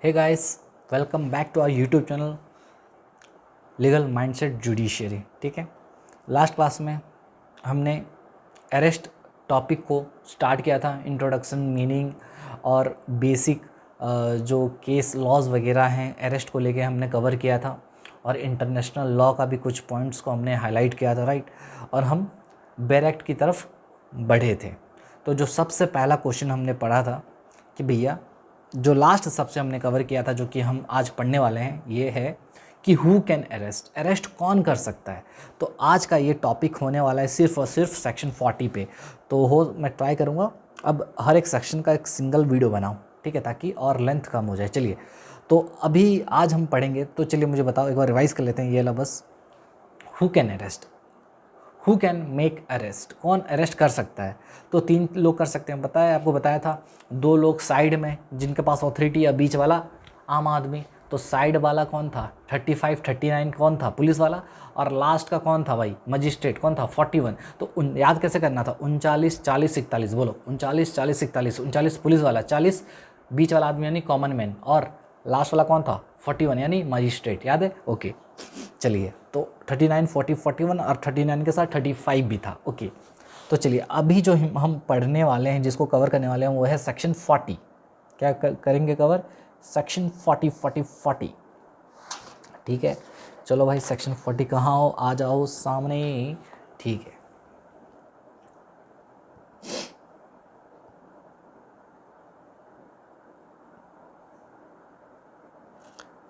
Hey guys, welcome back to our YouTube channel legal mindset judiciary. ठीक है, last class में हमने arrest topic को स्टार्ट किया था। इंट्रोडक्शन, मीनिंग और बेसिक जो केस लॉज वगैरह हैं अरेस्ट को लेके हमने कवर किया था, और इंटरनेशनल लॉ का भी कुछ पॉइंट्स को हमने हाईलाइट किया था, राइट। और हम बेर एक्ट की तरफ बढ़े थे। तो जो सबसे पहला क्वेश्चन हमने पढ़ा था कि भैया, जो लास्ट सबसे हमने कवर किया था, जो कि हम आज पढ़ने वाले हैं, ये है कि हु कैन अरेस्ट, अरेस्ट कौन कर सकता है। तो आज का ये टॉपिक होने वाला है सिर्फ और सिर्फ सेक्शन 40 पे। तो मैं ट्राई करूँगा अब हर एक सेक्शन का एक सिंगल वीडियो बनाऊँ, ठीक है, ताकि और लेंथ कम हो जाए। चलिए, तो अभी आज हम पढ़ेंगे, तो चलिए मुझे बताओ, एक बार रिवाइज कर लेते हैं ये ला बस। Who can arrest, who can make arrest, कौन अरेस्ट कर सकता है। तो 3 लोग कर सकते हैं, आपको बताया था। 2 लोग साइड में जिनके पास ऑथोरिटी, या बीच वाला आम आदमी। तो साइड वाला कौन था, 35 39 कौन था, पुलिस वाला। और लास्ट का कौन था भाई, मजिस्ट्रेट कौन था, 41। तो याद कैसे करना था, 39 40 41, बोलो 39 40 41। 39 पुलिस वाला, 40 बीच वाला आदमी यानी कॉमन मैन, और लास्ट वाला कौन था, 41 यानी मजिस्ट्रेट। याद है? ओके, चलिए। तो 39 40 41 और 39 के साथ 35 भी था। ओके, तो चलिए अभी जो हम पढ़ने वाले हैं, जिसको कवर करने वाले हैं, वो है सेक्शन 40। क्या करेंगे कवर, सेक्शन 40 40 40। ठीक है, चलो भाई, सेक्शन 40 कहाँ हो, आ जाओ सामने। ठीक है,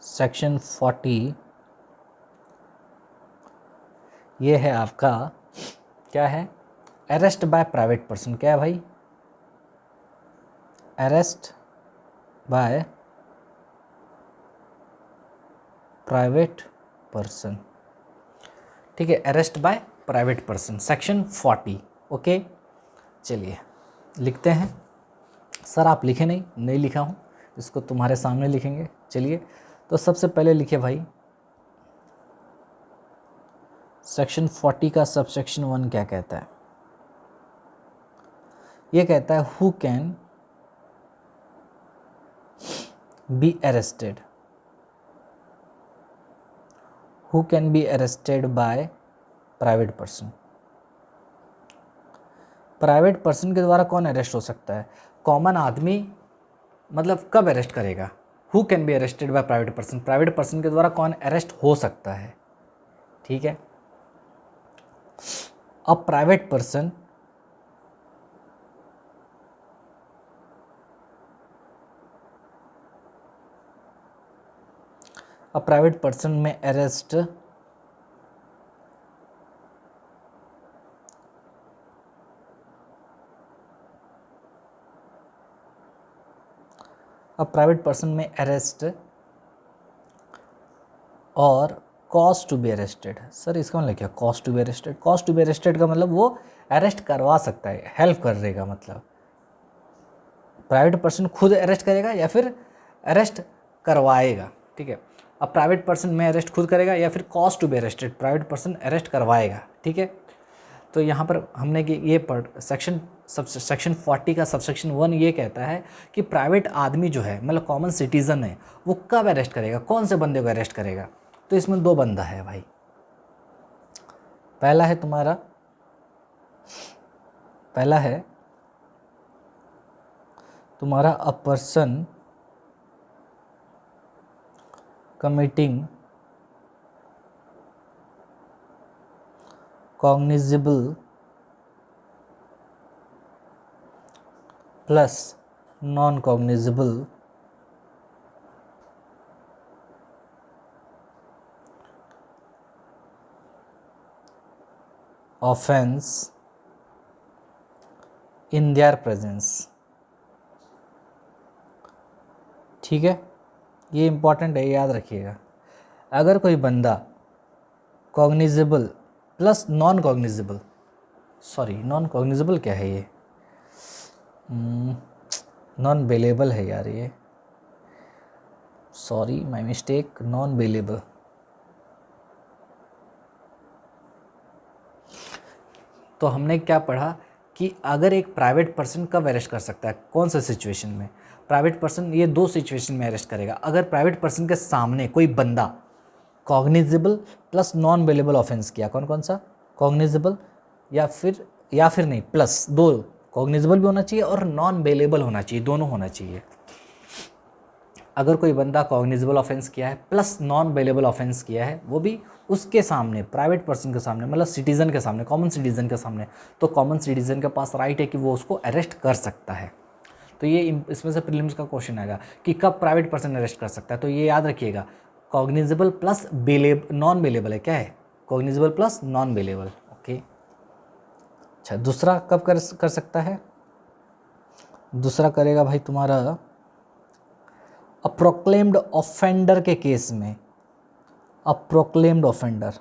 सेक्शन 40 ये है आपका, क्या है, अरेस्ट बाय प्राइवेट पर्सन। क्या है भाई, अरेस्ट बाय प्राइवेट पर्सन। ठीक है, arrest by private person, section 40। Okay, चलिए लिखते हैं। सर आप लिखे नहीं लिखा हूँ, इसको तुम्हारे सामने लिखेंगे। चलिए, तो सबसे पहले लिखे भाई, सेक्शन 40 का सबसेक्शन 1 क्या कहता है। ये कहता है who can be arrested, who can be arrested by private person. Private person के द्वारा कौन अरेस्ट हो सकता है, कॉमन आदमी। मतलब कब अरेस्ट करेगा, who can be arrested by private person, private person के द्वारा कौन अरेस्ट हो सकता है। ठीक है, अब प्राइवेट पर्सन में अरेस्ट और cause to be arrested. Sir इसका मतलब क्या, cause to be arrested, cause to be arrested का मतलब वो अरेस्ट करवा सकता है, हेल्प कर देगा। मतलब प्राइवेट पर्सन खुद अरेस्ट करेगा या फिर अरेस्ट करवाएगा। ठीक है, अब प्राइवेट पर्सन में अरेस्ट खुद करेगा या फिर cause to be arrested, private person arrest करवाएगा। ठीक है, तो यहाँ पर हमने कि ये सेक्शन 40 का सबसेक्शन 1 ये कहता है कि प्राइवेट आदमी जो है, मतलब कॉमन सिटीज़न है, वो कब अरेस्ट करेगा, कौन से बंदे को अरेस्ट करेगा। तो इसमें 2 बंदा है भाई। पहला है तुम्हारा a person committing cognizable plus non cognizable offence in their presence. ठीक है, ये इंपॉर्टेंट है, याद रखिएगा। अगर कोई बंदा cognizable plus non cognizable, non cognizable क्या है ये, नॉन बेलेबल है यार ये, sorry my mistake, non bailable. तो हमने क्या पढ़ा कि अगर एक प्राइवेट पर्सन कब अरेस्ट कर सकता है, कौन सा सिचुएशन में प्राइवेट पर्सन, ये दो सिचुएशन में अरेस्ट करेगा। अगर प्राइवेट पर्सन के सामने कोई बंदा cognizable plus non bailable offense किया, कौन कौन सा, कॉग्निजेबल या फिर नहीं, प्लस दो, कॉग्निजेबल भी होना चाहिए और नॉन बेलेबल होना चाहिए, दोनों होना चाहिए। अगर कोई बंदा कॉग्निजेबल ऑफेंस किया है प्लस नॉन बेलेबल ऑफेंस किया है, वो भी उसके सामने, प्राइवेट पर्सन के सामने, मतलब सिटीज़न के सामने, कॉमन सिटीज़न के सामने, तो कॉमन सिटीज़न के पास राइट है कि वो उसको अरेस्ट कर सकता है। तो ये इसमें से प्रीलिम्स का क्वेश्चन आएगा कि कब प्राइवेट पर्सन अरेस्ट कर सकता है। तो ये याद रखिएगा, कॉग्निजेबल प्लस नॉन बेलेबल है, क्या है, cognizable plus non bailable. Okay, अच्छा, दूसरा कब कर सकता है, दूसरा करेगा भाई तुम्हारा अ प्रोक्लेम्ड ऑफेंडर के केस में, a proclaimed offender,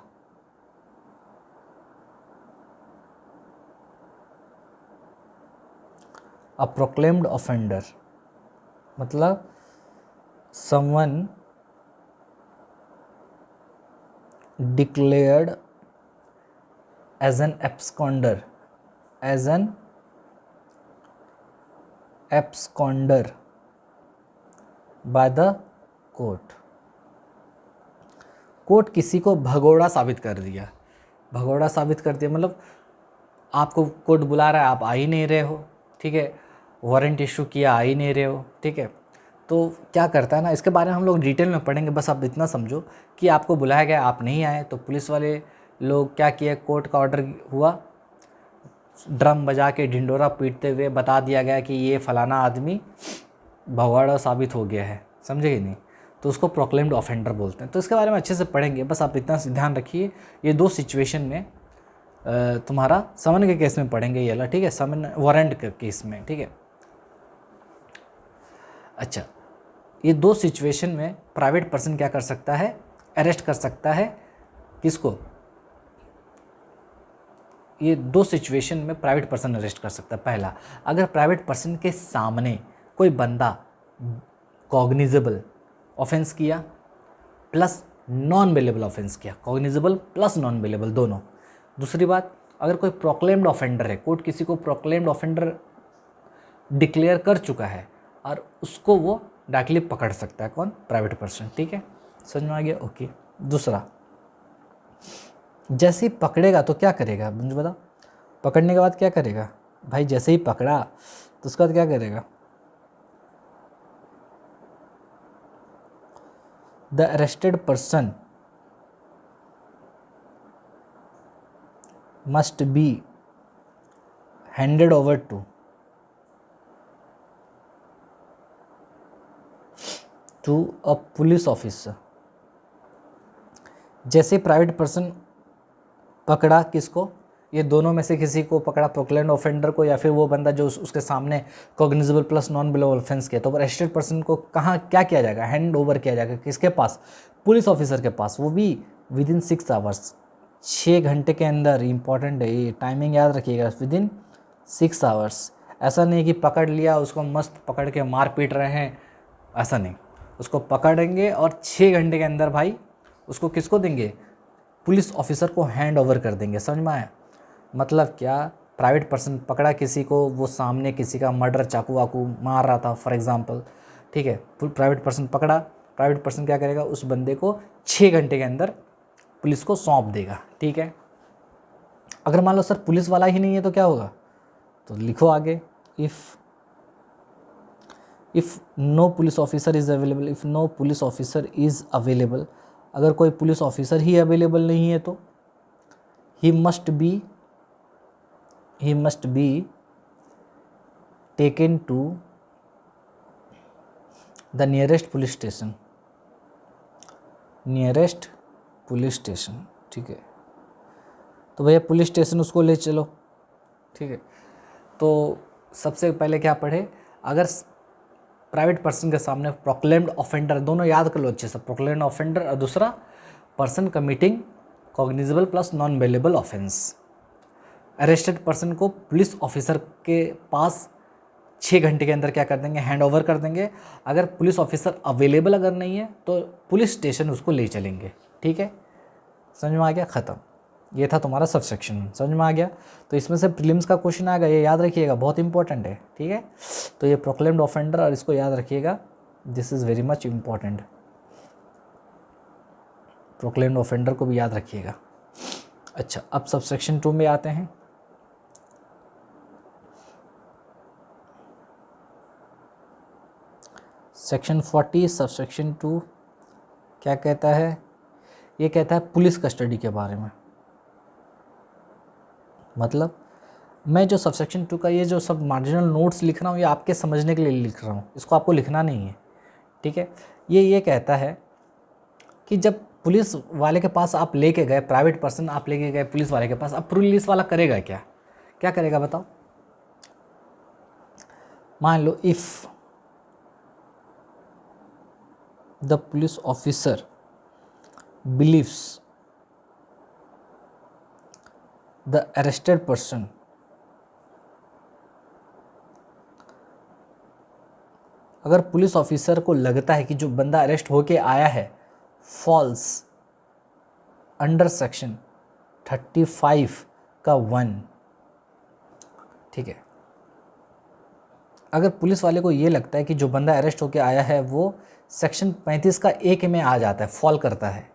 a proclaimed offender मतलब someone declared as an absconder, as an absconder by the court. Court किसी को भगोड़ा साबित कर दिया, भगोड़ा साबित कर दिया मतलब आपको कोर्ट बुला रहा है, आप आ ही नहीं रहे हो, ठीक है, वारंट इशू किया, आ ही नहीं रहे हो, ठीक है। तो क्या करता है ना, इसके बारे में हम लोग डिटेल में पढ़ेंगे, बस आप इतना समझो कि आपको बुलाया गया, आप नहीं आए, तो पुलिस वाले लोग क्या किए, कोर्ट का ऑर्डर हुआ, ड्रम बजा के ढिंडोरा पीटते हुए बता दिया गया कि ये फलाना आदमी भगोड़ा साबित हो गया है, समझे कि नहीं, तो उसको प्रोक्लेम्ड ऑफेंडर बोलते हैं। तो इसके बारे में अच्छे से पढ़ेंगे, बस आप इतना ध्यान रखिए, ये दो सिचुएशन में तुम्हारा समन के केस में पढ़ेंगे ये वाला, ठीक है, समन वारंट के केस में, ठीक है। अच्छा, ये दो सिचुएशन में प्राइवेट पर्सन क्या कर सकता है, अरेस्ट कर सकता है, किसको, ये दो सिचुएशन में प्राइवेट पर्सन अरेस्ट कर सकता है। पहला, अगर प्राइवेट पर्सन के सामने कोई बंदा कॉग्निजेबल ऑफेंस किया प्लस नॉन बेलेबल ऑफेंस किया, कॉग्निजेबल प्लस नॉन बेलेबल दोनों। दूसरी बात, अगर कोई प्रोक्लेम्ड ऑफेंडर है, कोर्ट किसी को प्रोक्लेम्ड ऑफेंडर डिक्लेयर कर चुका है और उसको वो डायरेक्टली पकड़ सकता है, कौन, प्राइवेट पर्सन, ठीक है, समझ में आ गया। ओके, दूसरा, जैसे ही पकड़ेगा तो क्या करेगा, मुझे बताओ, पकड़ने के बाद क्या करेगा भाई, जैसे ही पकड़ा तो उसके बाद क्या करेगा, the arrested person must be handed over to a police officer. जैसे प्राइवेट पर्सन पकड़ा किसको, ये दोनों में से किसी को पकड़ा, प्रोक्लेम्ड ऑफेंडर को या फिर वो बंदा जो उसके सामने cognizable plus non bailable offense किया, तो अरेस्टेड पर्सन को कहाँ क्या किया जाएगा, हैंड ओवर किया जाएगा, किसके पास, पुलिस ऑफिसर के पास, वो भी विद इन 6 आवर्स, 6 घंटे के अंदर। इंपॉर्टेंट है ये, टाइमिंग याद रखिएगा, विद इन 6 आवर्स। ऐसा नहीं कि पकड़ लिया, उसको मस्त पकड़ के मार पीट रहे हैं, ऐसा नहीं, उसको पकड़ेंगे और 6 घंटे के अंदर भाई उसको किसको देंगे, पुलिस ऑफिसर को हैंड ओवर कर देंगे। समझ में आया, मतलब क्या, प्राइवेट पर्सन पकड़ा किसी को, वो सामने किसी का मर्डर चाकू वाकू मार रहा था फॉर एग्जांपल, ठीक है, प्राइवेट पर्सन पकड़ा, प्राइवेट पर्सन क्या करेगा, उस बंदे को 6 घंटे के अंदर पुलिस को सौंप देगा, ठीक है। अगर मान लो सर पुलिस वाला ही नहीं है तो क्या होगा, तो लिखो आगे, if no police officer is available, if no police officer is available, अगर कोई पुलिस ऑफिसर ही अवेलेबल नहीं है तो he must be taken to the nearest police station, nearest police station, ठीक है। तो भैया पुलिस स्टेशन उसको ले चलो, ठीक है। तो सबसे पहले क्या पढ़े, अगर प्राइवेट पर्सन के सामने प्रोक्लेम्ड ऑफेंडर, दोनों याद कर लो अच्छे से, प्रोक्लेम्ड ऑफेंडर और दूसरा person committing cognizable plus non bailable offence. Arrested person को पुलिस ऑफिसर के पास 6 घंटे के अंदर क्या कर देंगे, हैंड ओवर कर देंगे। अगर पुलिस ऑफिसर अवेलेबल अगर नहीं है तो पुलिस स्टेशन उसको ले चलेंगे, ठीक है, समझ में आ गया, ख़त्म। ये था तुम्हारा सबसेक्शन, समझ में आ गया। तो इसमें से प्रीलिम्स का क्वेश्चन आएगा, ये याद रखिएगा, बहुत इंपॉर्टेंट है, ठीक है। तो ये प्रोक्लेम्ड ऑफेंडर, और इसको याद रखिएगा, this is very much important. Proclaimed offender को भी याद रखिएगा। अच्छा, अब सबसेक्शन 2 में आते हैं। सेक्शन 40 सबसेक्शन 2 क्या कहता है? ये कहता है पुलिस कस्टडी के बारे में। मतलब मैं जो सबसेक्शन 2 का ये जो सब मार्जिनल नोट्स लिख रहा हूँ, ये आपके समझने के लिए लिख रहा हूँ, इसको आपको लिखना नहीं है, ठीक है। ये कहता है कि जब पुलिस वाले के पास आप लेके गए, प्राइवेट पर्सन आप लेके गए पुलिस वाले के पास, अब पुलिस वाला करेगा क्या? क्या करेगा बताओ? मान लो if the police officer believes the arrested person अगर पुलिस ऑफिसर को लगता है कि जो बंदा अरेस्ट होके आया है फॉल्स अंडर सेक्शन 35 का 1, ठीक है। अगर पुलिस वाले को ये लगता है कि जो बंदा अरेस्ट होके आया है वो सेक्शन 35 का 1 में आ जाता है, फॉल करता है।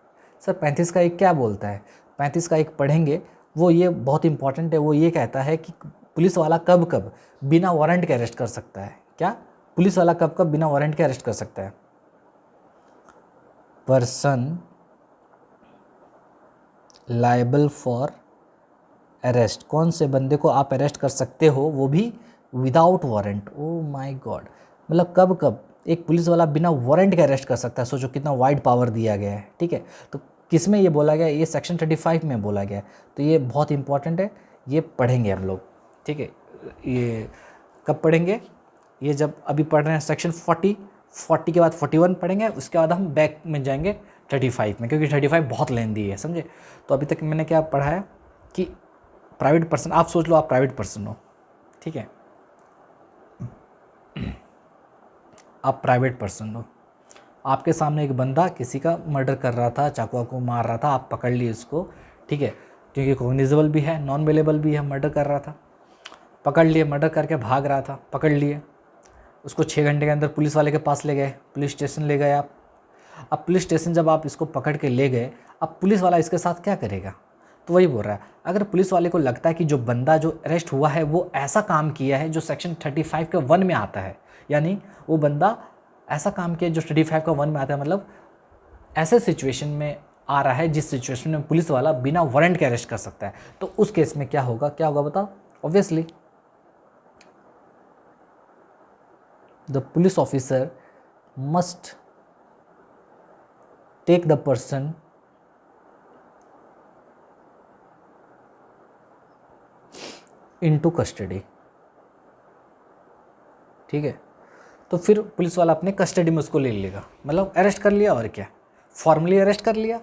सर 35 का 1 क्या बोलता है? 35 का 1 पढ़ेंगे, वो ये बहुत इंपॉर्टेंट है। वो ये कहता है कि पुलिस वाला कब कब बिना वारंट के अरेस्ट कर सकता है। क्या? पुलिस वाला कब कब बिना वारंट के अरेस्ट कर सकता है? पर्सन लायबल फॉर अरेस्ट, कौन से बंदे को आप अरेस्ट कर सकते हो, वो भी without warrant. Oh my God, मतलब कब कब एक पुलिस वाला बिना वारंट के अरेस्ट कर सकता है। सोचो कितना वाइड पावर दिया गया है, ठीक है। तो किस में ये बोला गया? ये सेक्शन 35 में बोला गया है। तो ये बहुत इंपॉर्टेंट है, ये पढ़ेंगे हम लोग, ठीक है। ये कब पढ़ेंगे? ये जब अभी पढ़ रहे हैं सेक्शन 40 के बाद 41 पढ़ेंगे, उसके बाद हम बैक में जाएंगे 35 में, क्योंकि 35 बहुत लेंदी है, समझे। तो अभी तक मैंने क्या पढ़ा है कि प्राइवेट पर्सन, आप सोच लो आप प्राइवेट पर्सन हो, ठीक है, आप प्राइवेट पर्सन हो, आपके सामने एक बंदा किसी का मर्डर कर रहा था, चाकू को मार रहा था, आप पकड़ लिए उसको, ठीक है, क्योंकि कॉग्निजेबल भी है, नॉन अवेलेबल भी है, मर्डर कर रहा था, पकड़ लिए, मर्डर करके भाग रहा था, पकड़ लिए उसको, 6 घंटे के अंदर पुलिस वाले के पास ले गए, पुलिस स्टेशन ले गए आप। अब पुलिस स्टेशन जब आप इसको पकड़ के ले गए, अब पुलिस वाला इसके साथ क्या करेगा? तो वही बोल रहा है, अगर पुलिस वाले को लगता है कि जो बंदा जो अरेस्ट हुआ है वो ऐसा काम किया है जो सेक्शन 35 के 1 में आता है, यानी वो बंदा ऐसा काम किया जो 35 का 1 में आता है, मतलब ऐसे सिचुएशन में आ रहा है जिस सिचुएशन में पुलिस वाला बिना वारंट के अरेस्ट कर सकता है, तो उस केस में क्या होगा? क्या होगा बताओ? Obviously the police officer must take the person into custody, ठीक है। तो फिर पुलिस वाला अपने कस्टडी में उसको ले लेगा, मतलब अरेस्ट कर लिया, और क्या, फॉर्मली अरेस्ट कर लिया।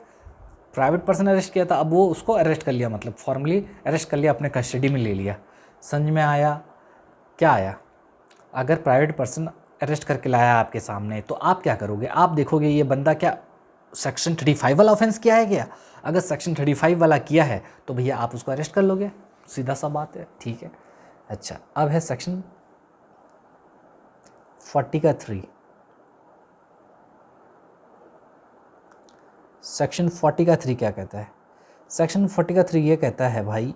प्राइवेट पर्सन अरेस्ट किया था, अब वो उसको अरेस्ट कर लिया, मतलब फॉर्मली अरेस्ट कर लिया, अपने कस्टडी में ले लिया। समझ में आया? क्या आया? अगर प्राइवेट पर्सन अरेस्ट करके लाया आपके सामने, तो आप क्या करोगे? आप देखोगे ये बंदा क्या सेक्शन 35 वाला ऑफेंस किया है क्या? अगर सेक्शन 35 वाला किया है तो भैया आप उसको अरेस्ट कर लोगे, सीधा सा बात है, ठीक है। अच्छा, अब है सेक्शन 40 का 3। सेक्शन 40 का 3 क्या कहता है? सेक्शन 40 का 3 ये कहता है भाई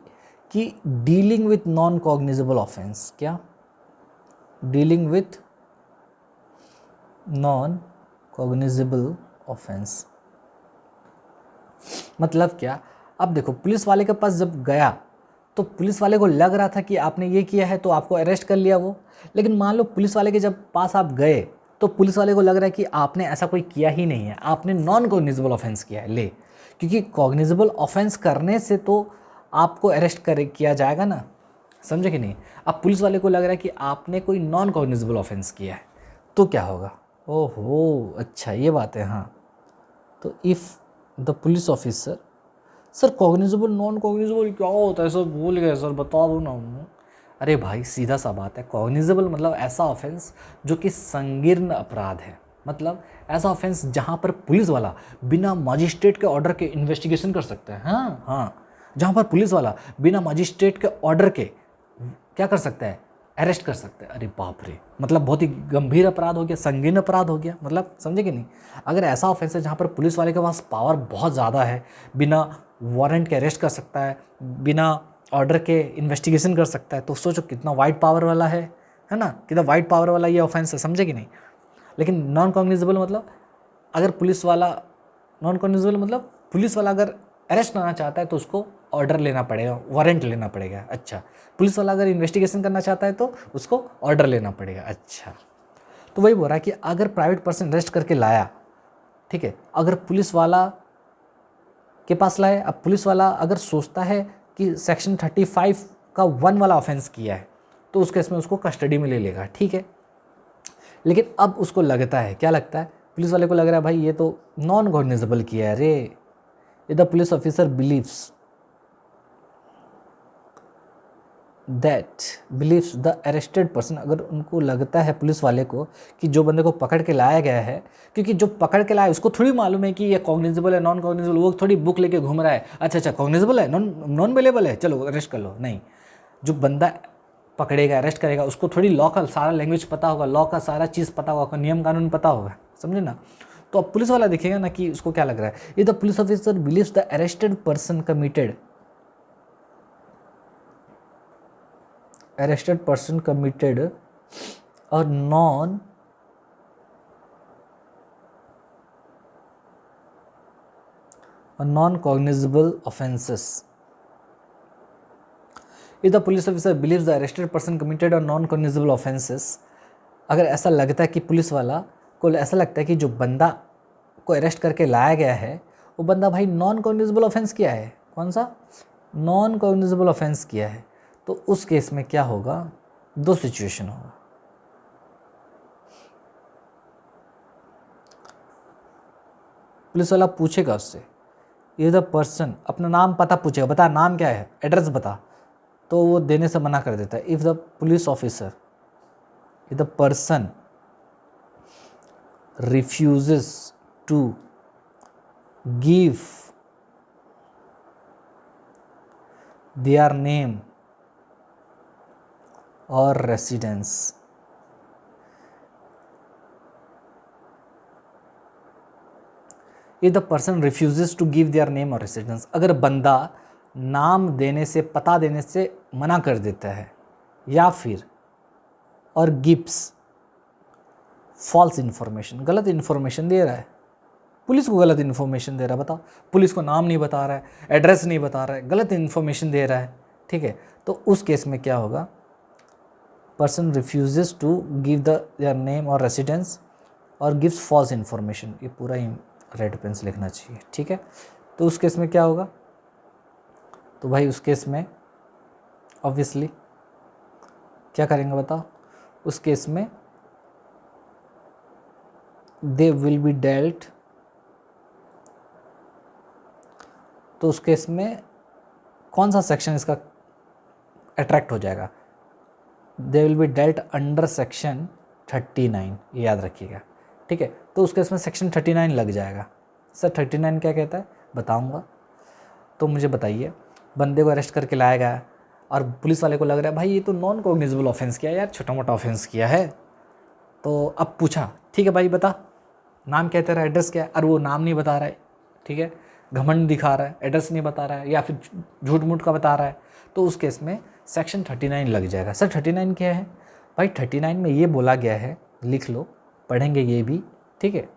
कि dealing with non cognizable offence. क्या? Dealing with non cognizable offence मतलब क्या? अब देखो, पुलिस वाले के पास जब गया तो पुलिस वाले को लग रहा था कि आपने ये किया है, तो आपको अरेस्ट कर लिया वो। लेकिन मान लो पुलिस वाले के जब पास आप गए तो पुलिस वाले को लग रहा है कि आपने ऐसा कोई किया ही नहीं है, आपने नॉन कॉग्निजेबल ऑफेंस किया है। ले, क्योंकि कॉग्निजेबल ऑफेंस करने से तो आपको अरेस्ट किया जाएगा ना, समझे कि नहीं। अब पुलिस वाले को लग रहा है कि आपने कोई नॉन कॉग्निजेबल ऑफेंस किया है, तो क्या होगा? ओहो, अच्छा ये बात है। हाँ, तो if the police officer, sir cognizable non cognizable क्या होता है सर? भूल गए सर, बता दो ना। अरे भाई सीधा सा बात है, कॉग्निजेबल मतलब ऐसा ऑफेंस जो कि संगीर्ण अपराध है, मतलब ऐसा ऑफेंस जहाँ पर पुलिस वाला बिना मजिस्ट्रेट के ऑर्डर के इन्वेस्टिगेशन कर सकता है। हाँ हाँ, जहाँ पर पुलिस वाला बिना मजिस्ट्रेट के ऑर्डर के क्या कर सकता है, अरेस्ट कर सकता है। अरे बाप रे, मतलब बहुत ही गंभीर अपराध हो गया, संगीन अपराध हो गया, मतलब समझे कि नहीं। अगर ऐसा ऑफेंस है जहाँ पर पुलिस वाले के पास पावर बहुत ज़्यादा है, बिना वारंट के अरेस्ट कर सकता है, बिना ऑर्डर के इन्वेस्टिगेशन कर सकता है, तो सोचो कितना वाइड पावर वाला है ना, कितना वाइड पावर वाला ये ऑफेंस है, समझे कि नहीं। लेकिन नॉन कॉग्निजेबल मतलब अगर पुलिस वाला, नॉन कॉग्निजेबल मतलब पुलिस वाला अगर अरेस्ट करना चाहता है तो उसको ऑर्डर लेना पड़ेगा, वारंट लेना पड़ेगा। अच्छा, पुलिस वाला अगर इन्वेस्टिगेशन करना चाहता है तो उसको ऑर्डर लेना पड़ेगा। अच्छा, तो वही बोल रहा है कि अगर प्राइवेट पर्सन अरेस्ट करके लाया, ठीक है, अगर पुलिस वाला के पास लाए, अब पुलिस वाला अगर सोचता है कि सेक्शन 35 का 1 वाला ऑफेंस किया है तो उस केस में उसको कस्टडी में ले लेगा, ठीक है। लेकिन अब उसको लगता है, क्या लगता है, पुलिस वाले को लग रहा है भाई ये तो नॉन कॉग्निजेबल किया है रे, the police officer believes the arrested person, अगर उनको लगता है पुलिस वाले को कि जो बंदे को पकड़ के लाया गया है, क्योंकि जो पकड़ के लाया उसको थोड़ी मालूम है कि ये कॉग्निजेबल है नॉन कॉग्निजेबल, वो थोड़ी बुक लेके घूम रहा है, अच्छा कॉग्निजेबल है, नॉन बेलेबल है, चलो अरेस्ट कर लो। नहीं, जो बंदा पकड़ेगा अरेस्ट करेगा उसको थोड़ी लॉ का सारा लैंग्वेज पता होगा, लॉ का सारा चीज़ पता होगा, नियम कानून पता होगा, समझे ना। तो अब पुलिस वाला देखेगा ना कि उसको क्या लग रहा है, ये the police officer believes the arrested person committed a non-cognizable offenses. If the police officer believes the arrested person committed a non-cognizable offenses, अगर ऐसा लगता है कि पुलिस वाला को ऐसा लगता है कि जो बंदा को अरेस्ट करके लाया गया है वो बंदा भाई नॉन कॉग्निजेबल ऑफेंस किया है, कौन सा, नॉन कॉग्निजेबल ऑफेंस किया है, तो उस केस में क्या होगा, 2 सिचुएशन होगा। पुलिस वाला पूछेगा उससे, ये द पर्सन, अपना नाम पता पूछेगा, बता नाम क्या है, एड्रेस बता, तो वो देने से मना कर देता है। If the police officer, if the person refuses to give their name or residence, if the person refuses to give their name or residence, अगर बंदा नाम देने से, पता देने से मना कर देता है, या फिर और गिव्स फॉल्स इन्फॉर्मेशन, गलत इन्फॉर्मेशन दे रहा है, पुलिस को गलत इन्फॉर्मेशन दे रहा है, बताओ, पुलिस को नाम नहीं बता रहा है, एड्रेस नहीं बता रहा है, गलत इन्फॉर्मेशन दे रहा है, ठीक है, तो उस केस में क्या होगा, person refuses to give their name और रेसिडेंस और गिव्स फॉल्स इन्फॉर्मेशन, ये पूरा ही रेड पेन से लिखना चाहिए, ठीक है। तो उस केस में क्या होगा, तो भाई उस केस में ऑब्वियसली क्या करेंगे बताओ, उस केस में दे विल बी डेल्ट, तो उस केस में कौन सा सेक्शन इसका अट्रैक्ट हो जाएगा, they will be dealt under section 39, ये याद रखिएगा, ठीक है। तो उस केस में सेक्शन 39 लग जाएगा। सर 39 क्या कहता है बताऊंगा, तो मुझे बताइए, बंदे को अरेस्ट करके लाया गया और पुलिस वाले को लग रहा है भाई ये तो नॉन कॉग्निजेबल ऑफेंस किया है यार, छोटा मोटा ऑफेंस किया है, तो अब पूछा ठीक है भाई बता नाम क्या है तेरा, एड्रेस क्या है, और वो नाम नहीं बता रहा है, ठीक है, घमंड दिखा रहा है, एड्रेस नहीं बता रहा है, या फिर झूठ मूठ का बता रहा है, तो उस केस में सेक्शन 39 लग जाएगा। सर 39 क्या है भाई, 39 में ये बोला गया है, लिख लो, पढ़ेंगे ये भी, ठीक है,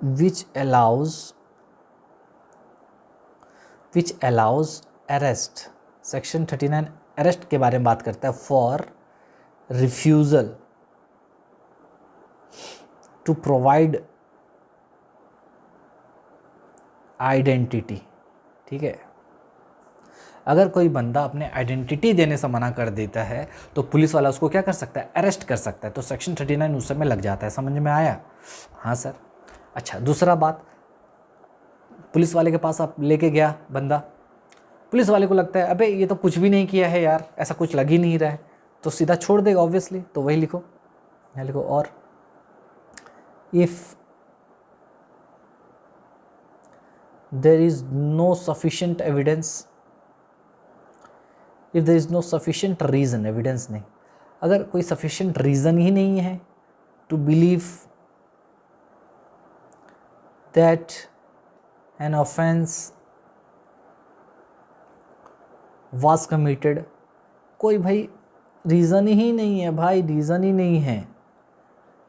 which allows arrest, section 39 arrest के बारे में बात करता है, for refusal to provide identity, ठीक है। अगर कोई बंदा अपने आइडेंटिटी देने से मना कर देता है तो पुलिस वाला उसको क्या कर सकता है, अरेस्ट कर सकता है, तो सेक्शन 39 उस समय लग जाता है, समझ में आया। हाँ सर। अच्छा दूसरा बात, पुलिस वाले के पास आप लेके गया बंदा, पुलिस वाले को लगता है अबे ये तो कुछ भी नहीं किया है यार, ऐसा कुछ लग ही नहीं रहा है, तो सीधा छोड़ देगा ऑब्वियसली, तो वही लिखो, यहाँ लिखो, और if there is no sufficient evidence, if there is no sufficient reason, evidence नहीं, अगर कोई सफिशिएंट रीज़न ही नहीं है to believe that an offense was committed, कोई भाई रीज़न ही नहीं है, भाई रीज़न ही नहीं है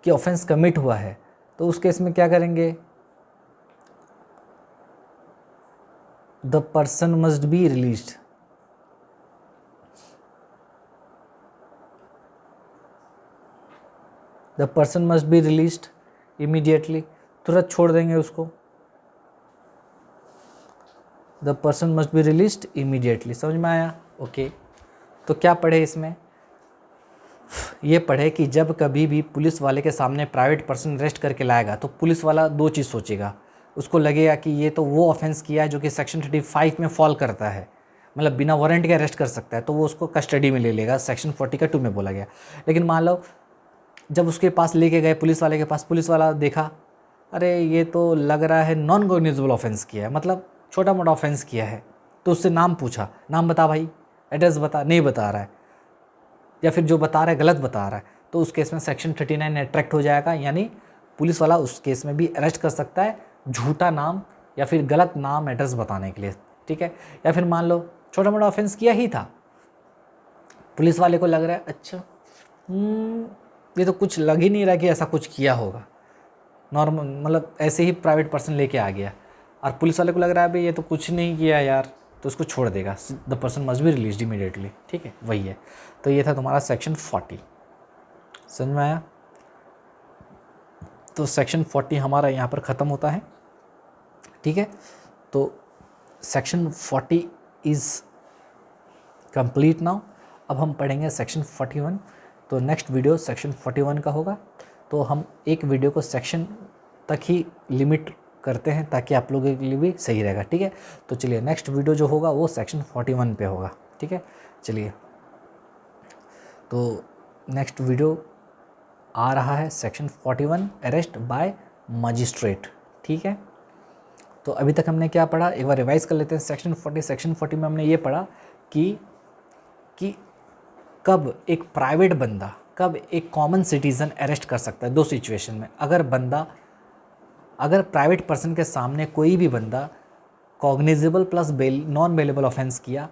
कि ऑफेंस कमिट हुआ है, तो उस केस में क्या करेंगे, the person must be released, the person must be released immediately, तुरंत छोड़ देंगे उसको, the person must be released immediately. समझ में आया? ओके। तो क्या पढ़े इसमें, ये पढ़े कि जब कभी भी पुलिस वाले के सामने प्राइवेट पर्सन अरेस्ट करके लाएगा तो पुलिस वाला दो चीज़ सोचेगा, उसको लगेगा कि ये तो वो ऑफेंस किया है जो कि सेक्शन 35 में फॉल करता है, मतलब बिना वारंट के अरेस्ट कर सकता है, तो वो उसको कस्टडी में ले लेगा, सेक्शन 40 का 2 में बोला गया। लेकिन मान लो जब उसके पास लेके गए पुलिस वाले के पास, पुलिस वाला देखा अरे ये तो लग रहा है नॉन कॉग्निजेबल ऑफेंस किया है, मतलब छोटा मोटा ऑफेंस किया है, तो उससे नाम पूछा, नाम बता भाई, एड्रेस बता, नहीं बता रहा है, या फिर जो बता रहा है गलत बता रहा है, तो उस केस में सेक्शन 39 अट्रैक्ट हो जाएगा, यानी पुलिस वाला उस केस में भी अरेस्ट कर सकता है झूठा नाम या फिर गलत नाम एड्रेस बताने के लिए, ठीक है। या फिर मान लो छोटा मोटा ऑफेंस किया ही था, पुलिस वाले को लग रहा है अच्छा ये तो कुछ लग ही नहीं रहा कि ऐसा कुछ किया होगा, नॉर्मल मतलब ऐसे ही प्राइवेट पर्सन लेके आ गया, और पुलिस वाले को लग रहा है भाई ये तो कुछ नहीं किया यार, तो उसको छोड़ देगा, the person must be released immediately, ठीक है, वही है। तो ये था तुम्हारा सेक्शन 40, समझ में आया? तो सेक्शन 40 हमारा यहाँ पर ख़त्म होता है, ठीक है। तो सेक्शन 40 इज़ कंप्लीट नाउ। अब हम पढ़ेंगे सेक्शन 41, तो नेक्स्ट वीडियो सेक्शन 41 का होगा, तो हम एक वीडियो को सेक्शन तक ही लिमिट करते हैं ताकि आप लोगों के लिए भी सही रहेगा, ठीक है। तो चलिए नेक्स्ट वीडियो जो होगा वो सेक्शन 41 पे होगा, ठीक है। चलिए तो नेक्स्ट वीडियो आ रहा है सेक्शन 41 अरेस्ट बाय मजिस्ट्रेट, ठीक है। तो अभी तक हमने क्या पढ़ा, एक बार रिवाइज कर लेते हैं। सेक्शन 40 में हमने ये पढ़ा कि कब एक प्राइवेट बंदा, कब एक कॉमन सिटीज़न अरेस्ट कर सकता है, दो सिचुएशन में। अगर प्राइवेट पर्सन के सामने कोई भी बंदा cognizable plus bail non bailable offense किया,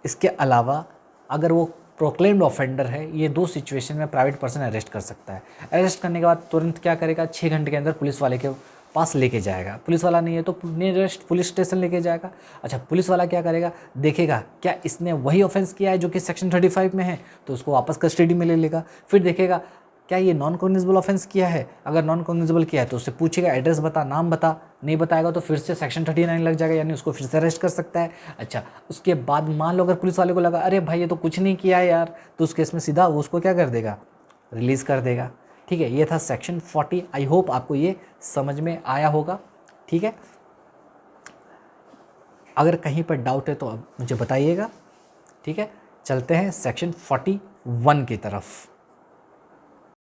इसके अलावा अगर वो प्रोक्लेम्ड ऑफेंडर है, ये दो सिचुएशन में प्राइवेट पर्सन अरेस्ट कर सकता है। अरेस्ट करने के बाद तुरंत क्या करेगा, 6 घंटे के अंदर पुलिस वाले के पास लेके जाएगा, पुलिस वाला नहीं है तो नियरेस्ट पुलिस स्टेशन लेके जाएगा। अच्छा, पुलिस वाला क्या करेगा, देखेगा क्या इसने वही ऑफेंस किया है जो कि सेक्शन 35 में है, तो उसको वापस कस्टडी में ले लेगा। फिर देखेगा क्या ये नॉन कॉग्निजेबल ऑफेंस किया है, अगर नॉन कॉग्निजेबल किया है तो उससे पूछेगा एड्रेस बता, नाम बता, नहीं बताएगा तो फिर से सेक्शन 39 लग जाएगा, यानी उसको फिर से अरेस्ट कर सकता है। अच्छा, उसके बाद मान लो अगर पुलिस वाले को लगा अरे भाई ये तो कुछ नहीं किया है यार, तो उस केस में सीधा वो उसको क्या कर देगा, रिलीज़ कर देगा, ठीक है। ये था सेक्शन 40। आई होप आपको ये समझ में आया होगा, ठीक है। अगर कहीं पर डाउट है तो अब मुझे बताइएगा, ठीक है। चलते हैं सेक्शन 41 की तरफ।